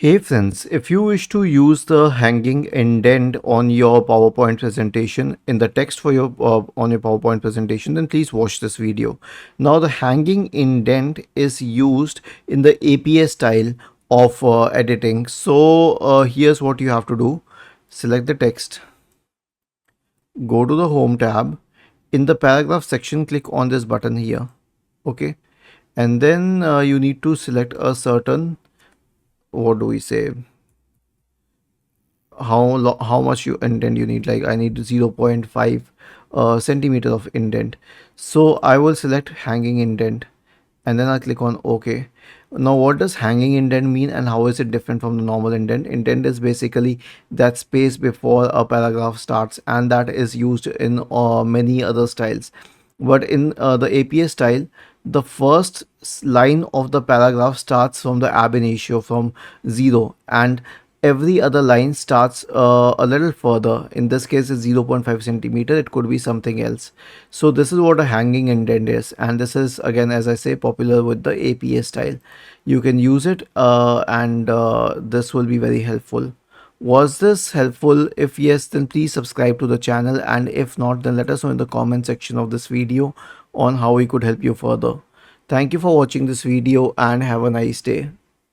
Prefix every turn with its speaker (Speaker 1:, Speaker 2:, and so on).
Speaker 1: Hey friends, if you wish to use the hanging indent on your PowerPoint presentation in the text for your on your PowerPoint presentation, then please watch this video. Now the hanging indent is used in the APA style of editing. So here's what you have to do. Select the text, go to the home tab. In the paragraph section, click on this button here. Okay. And then you need to select a certain, what do we say, how much you indent you need. Like I need 0.5 centimeter of indent, so I will select hanging indent and then I'll click on OK. Now what does hanging indent mean and how is it different from the normal indent? Indent is basically that space before a paragraph starts, and that is used in many other styles. But in the APA style, the first line of the paragraph starts from the ab initio, from 0, and every other line starts a little further. In this case it's 0.5 centimeter, it could be something else. So this is what a hanging indent is, and this is, again, as I say, popular with the APA style. You can use it and this will be very helpful. Was this helpful? If yes, then please subscribe to the channel, and if not, then let us know in the comment section of this video on how we could help you further. Thank you for watching this video and have a nice day.